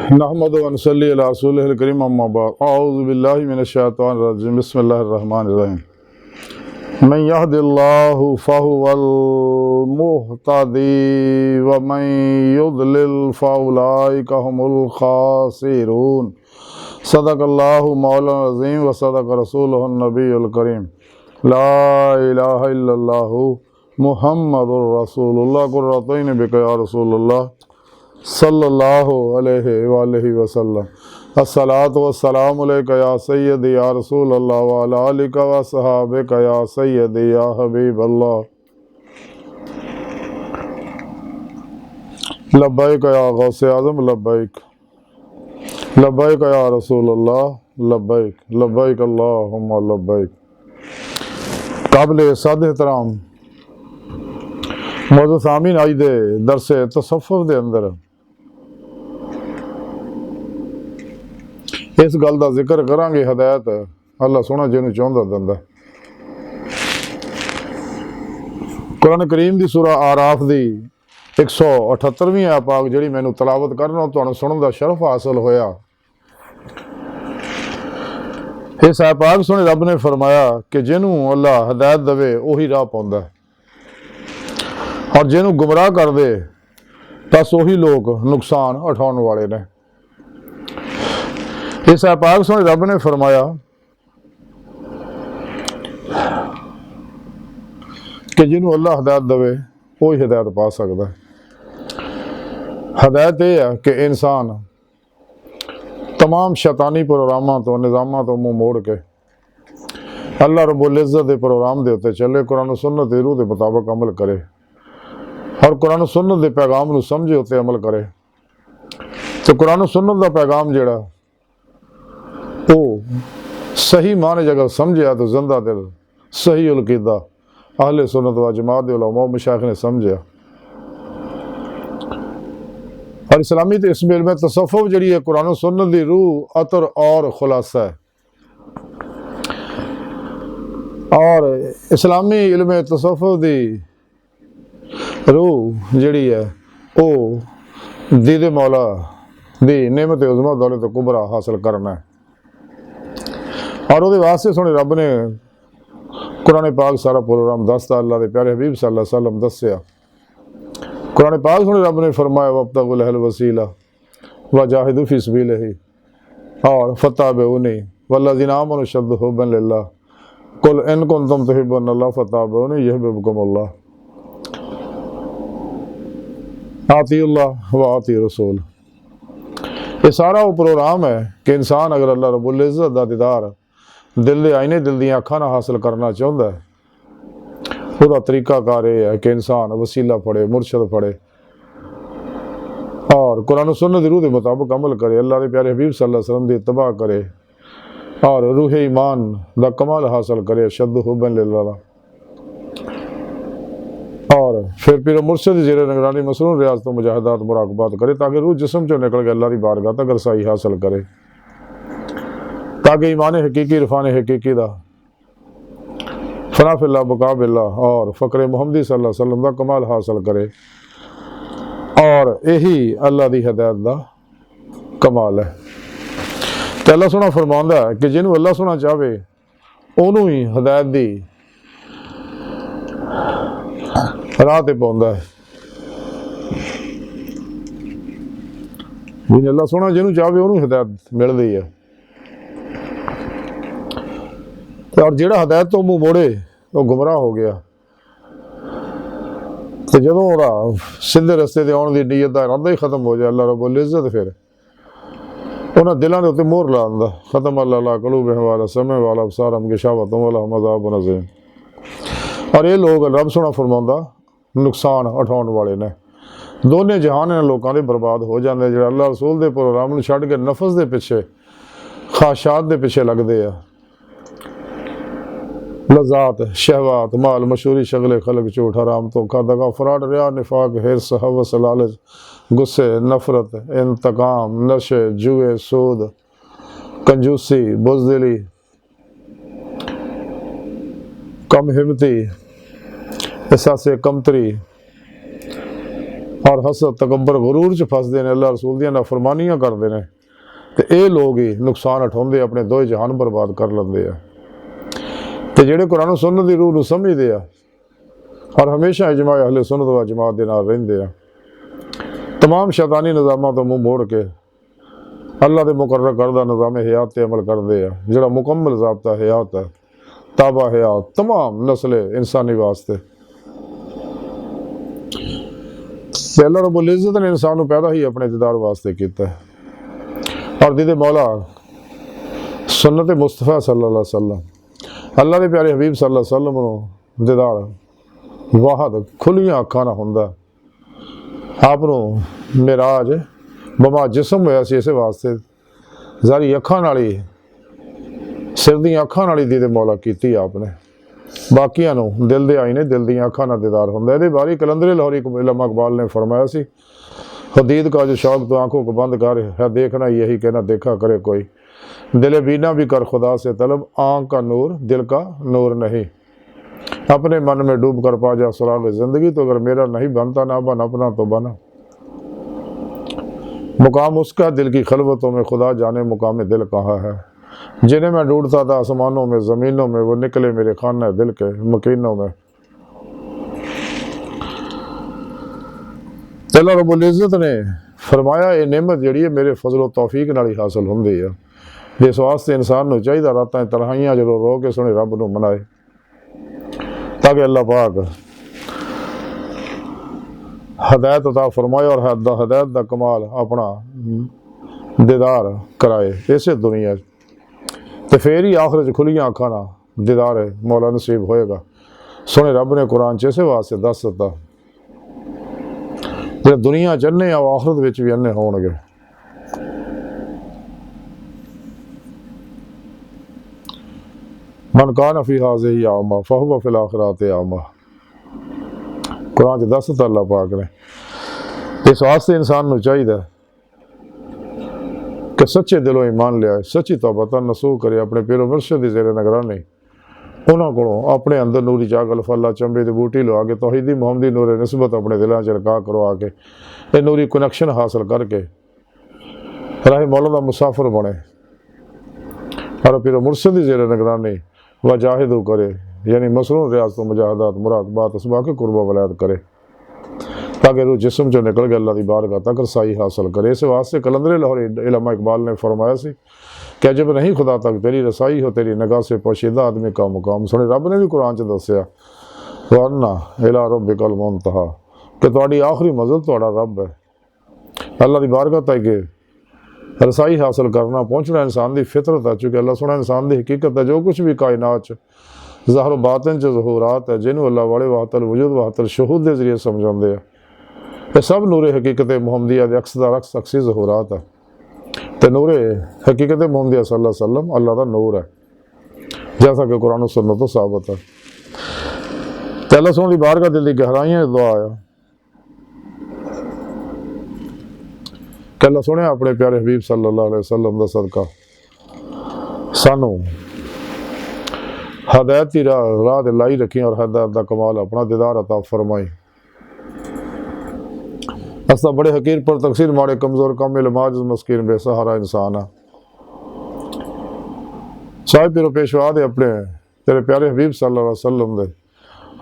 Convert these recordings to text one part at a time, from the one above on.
नहमदु व नसल्ली अला रसूलिहिल करीम अम्मा बाद अऊज़ु बिल्लाहि मिनश शैतानिर रजीम बिस्मिल्लाहिर रहमानिर रहीम मन यहदिल्लाहु फहुवल मुहतदी व मन युद्लिल फउलाइका हुमुल खासिरून सदक़ल्लाहु मौलाना अज़ीम व सदक़ रसूलुहुन नबियुल करीम ला इलाहा इल्लल्लाहु मुहम्मदुर रसूलुल्लाह कुर्रतैन बिका या रसूलुल्लाह सल्लल्लाहु अलैहि वसल्लम अस्सलातु वस्सलामु अलैका या सय्यदी या रसूल अल्लाह व अला आलिका व सहाबिका या सय्यदी या हबीब अल्लाह लब्बैक या गौसे आज़म लब्बैक लब्बैक या रसूल अल्लाह लब्बैक लब्बैक अल्लाहुम्मा लब्बैक। काबिल साद एहतराम मौजूद सामीन आज दे दरसे तसव्वुफ़ दे अंदर इस गल का जिक्र करांगे हदायत अल्लाह सोहना जिन्होंने चाहता दिंदा। कुरान करीम की सूरा आराफ की 178वीं आपाक जी मैनू तलावत करना तुहानू सुनने का शरफ हासिल होया। इस आपाक सुने रब ने फरमाया कि जिन्हों अल्लाह हदायत दे उही राह पाउंदा और जिन्हों गुमराह कर दे बस उही लोग नुकसान उठाने वाले ने। इस आपाक सोने रब ने फरमाया कि जिन्हों अल्लाह हदायत दे वही हिदायत पा सकता है। हदायत यह है कि इंसान तमाम शैतानी प्रोग्रामों तो निज़ामों तो मुँह मोड़ के अल्लाह रब्बुल इज़्ज़त के प्रोग्राम के उत्ते चले, कुरान सुन्नत की रूह के मुताबिक अमल करे और कुरान सुन्नत के पैगाम को समझे उत्ते अमल करे। तो कुरान सुन्नत का पैगाम जोड़ा वो सही माने जगह समझिया तो जिंदा दिल सही उलकीदा अहले सुन्नत व जमात के उलमा मशाइख ने समझिया। और इस्लामी तस्वीर में तसव्वुफ़ जी है कुरान सुन्नत की रूह अतर और खुलासा है। और इस्लामी इल्म तसव्वुफ़ की रूह जी है वो दीदे मौला दी नेमत उज़्मा दौलत कुबरा हासिल करना है। और वो वास्ते सोने रब ने कुरान पाक सारा प्रोग्राम दसता अल्लाह के प्यारे हबीब सल्लल्लाहु अलैहि वसल्लम दसिया। कुरान पाक सोने रब ने फरमाया वब्तगुल लहल वसीला व जाहिदू फी सबीलिही और फत्ताबिऊनी वल्लज़ीना आमनू अशद्दु हुब्बन लिल्लाह कुल इन कुंतुम तुहिब्बूनल्लाह फत्ताबिऊनी युहिब्बुकुमुल्लाह आतिउल्लाह व आतिउर रसूल। ये सारा वो प्रोग्राम है कि इंसान अगर अल्लाह रब्बुल इज़्ज़त दा दीदार दिल दे आईने दिल दी अखां नाल हासिल करना चाहता है उसका तरीकाकार यह है कि इंसान वसीला पढ़े मुर्शद पढ़े और कुरान सुन्नत की रूह के मुताबिक अमल करे, अल्लाह के प्यारे हबीब सल्लल्लाहु अलैहि वसल्लम की इत्तबा करे और रूह ईमान दा कमाल हासिल करे अशद्दु हुब्बन लिल्लाह। और फिर पीर मुर्शद ज़ेरे निगरानी मसनून रियाज़त तो मुजाहिदात मुराकबात करे ताकि रूह जिस्म चो निकल के अल्लाह की बारगाह तक रसाई हासिल करे ताकि ईमान हकीकी इरफान हकीकी दा फना फिल्लाह बका बिल्लाह और फ़क्र मुहम्मदी सल्लल्लाहु अलैहि वसल्लम दा कमाल हासिल करे। और यही अल्लाह की हदायत दा कमाल है। तो अल्लाह सोहना फरमांदा है कि जिन्हों अल्लाह सोहना चाहे उन्होंने ही हदायत दी राह ते पाउंदा है। जिन्हें अल्लाह सोहना जिन्हों चाहे उन्होंने हिदायत मिलती है और जिहड़ा हदायत तो मुँह मोड़े वो गुमराह हो गया। तो जो सीधे रस्ते से आने की नीयत का इरादा ही खत्म हो जाए अल्लाह रब्बुल इज़्ज़त फिर उन्होंने दिलों के उत्ते मोहर ला दिंदा खत्म अल्लाह क़ुलूबिहिम वाला समय वाला अबसारहुम गिशावतुम वलहुम अज़ाबुन अज़ीम। और ये लोग रब सोहना फरमांदा नुकसान उठाने वाले ने दोनों जहान इन लोगों के बर्बाद हो जाते जो अल्लाह रसूल के प्रोग्राम में छड्ड के नफस के पिछे ख्वाहिशात के पिछे लगते हैं। लज़ात शहवात माल मशहूरी शगले खलक झूठ हराम धोखा दगा फराड रिया निफाक हिर्स हवस लालच गुस्से नफरत इंतकाम नशे जुए सूद कंजूसी बुज़दिली कम हिम्मती एहसास कमतरी और हसद तकबर गुरूर च फसदे ने, अल्लाह रसूल दी नाफरमानियां करते हैं, तो ये लोग ही नुकसान उठाते अपने दोए जहान बर्बाद कर लेंगे आ। तो जेडे कुरान सुन्नत दी रूह नूं समझदे आ और हमेशा इजमा अहले सुन्नत व जमात दे नाल रहिंदे आ, तमाम शैतानी निज़ामां तो मुँह मोड़ के अल्लाह के मुकर्रर करदा निज़ाम हयात ते अमल करते हैं, जिहड़ा मुकम्मल ज़ाब्ता हयात है, ताबा हयात तमाम नस्ल इंसानी वास्ते। अल्लाह रब्बुल इज़्ज़त ने इंसान को पैदा ही अपने दीदार वास्ते किया है, और दीदे मौला सुन्नत मुस्तफ़ा सल्लल्लाहु अलैहि वसल्लम, अल्लाह के प्यारे हबीब सल्लल्लाहु अलैहि वसल्लम को दीदार वाहद खुलियां अखां नाल हुंदा। आपनों मेराज बमा जिसम होया सी, इस वास्ते ज़ारी अखां नाल ही, सिर दी अखां नाल ही दीदे मौला कीती आपने, बाकियां नूं दिल दे आईने दिल दी अखां नाल दीदार हुंदा। इहदे बारे कलंदरे लाहौरी इल्मा इकबाल ने फरमाया सी, हदीद का जो शौक तो आंखों को बंद कर है, देखना यही कहना देखा करे कोई, दिल बीना भी कर खुदा से तलब, आँख का नूर दिल का नूर नहीं, अपने मन में डूब कर पा जा सुराग ज़िंदगी, तो अगर मेरा नहीं बनता ना बन अपना तो बना। मुकाम उसका दिल की खलवतों में, खुदा जाने मुकाम दिल कहाँ है, जिन्हें मैं ढूंढता था आसमानों में ज़मीनों में, वो निकले मेरे खाना दिल के मकीनों में। अल्लाह रब्बुल इज़्ज़त ने फरमाया ये नेमत जिहड़ी है मेरे फजल तौफीक नाल ही हासिल हुंदी है। इस वास्ते इंसान को चाहिए रातां तन्हाइयां जो रो के सोने रब नूं मनाए, ताकि अल्लाह पाक हदायत अता फरमाए और हदायत का कमाल अपना दीदार कराए इसे दुनिया, तो फिर ही आखिर खुलियां अखां नाल दीदार मौला नसीब होएगा। सोने रब ने कुरान च इसे वास्ते दस दिता, जो दुनिया च अन्ने आ आखिरत विच भी अन्ने होणगे। मन कान फी हाज़िही आमा फहुव फिल आखिरति आमा, कुरान च दस दिता अल्लाह पाक ने। इस वास्ते इंसान को चाहिए कि सच्चे दिलों ईमान लिया, सच्ची तौबा नसूह करे, अपने पीरो मुर्शिद की ज़ेरे निगरानी उन्होंने को अपने अंदर नूरी जागल फला चंबे की बूटी लवा के तौहीदी मुहम्मदी नूर निस्बत अपने दिलों च रका करवा के ये नूरी कनैक्शन हासिल करके राह मौला का मुसाफिर बने, और पीरो मुर्शिद की ज़ेरे निगरानी व जाहिदू करे, यानी मसरून रियाज तो मुजाहदात मुराकबात असबा के कुर्बा वलायत करे, ताकि रूह जिस्म चो निकल के अल्लाह की बारगाह तक रसाई हासिल करे। इस वास्ते कलंदरे लाहौरी इल्मा इकबाल ने फरमाया सी कि जब नहीं खुदा तक तेरी रसाई हो, तेरी निगाह से पोशीदा आदमी का मुकाम। सुने रब ने भी कुरान च दसिया, वरना इला रब्बिकल मुंतहा, कि तुहाडी आखिरी मंजिल तुहाडा रब है, अल्लाह की बारगाह तक के रसाई हासिल करना पहुँचना इंसान की फितरत है। चूँकि अल्लाह सुना इंसान की हकीकत है, जो कुछ भी कायनात ज़ाहिर बातिन च ज़हूरात है, जिन्हों अल्लाह वाले वाहतल वजूद वाहतल शहूद के जरिए समझाते हैं, ये सब नूरे हकीकत मुहम्मदिया के अक्स दा अक्स अक्सी ज़हूरात है। तो नूरे हकीकत मुहम्मदिया सल्लल्लाहु अलैहि वसल्लम अल्लाह का नूर है, जैसा कि कुरान सुन्नत तो साबित है। तो अल्लाह सुन की बारगाह दिल की गहराइयां दुआ आया कि अल्लाह सुने अपने प्यारे हबीब सल्लल्लाहु अलैहि वसल्लम का सदका सानू हदायत की राह लाई रखी और हदायत का कमाल अपना दीदार अता फरमाई। असा बड़े हकीर पर तकसीर माड़े कमज़ोर कामिल माजिज़ मस्कीन बेसहारा इंसान है। चाहे पिरो पेशवा दे अपने तेरे प्यारे हबीब सल्लल्लाहु अलैहि वसल्लम दे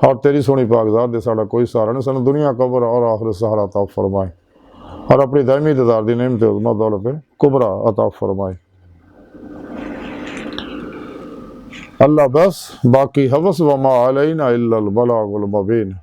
और तेरी सोनी पाकज़ात दे साड़ा कोई सहारा नहीं, सानू दुनिया कब्र और आखिरत सहारा अता फरमाए, और अपनी दायमी दीदार दी नेमत उज़्मा दौलत कुबरा अता फरमाए। अल्लाह बस बाकी हवस व मा अलैना इल्लल बलागुल मुबीन।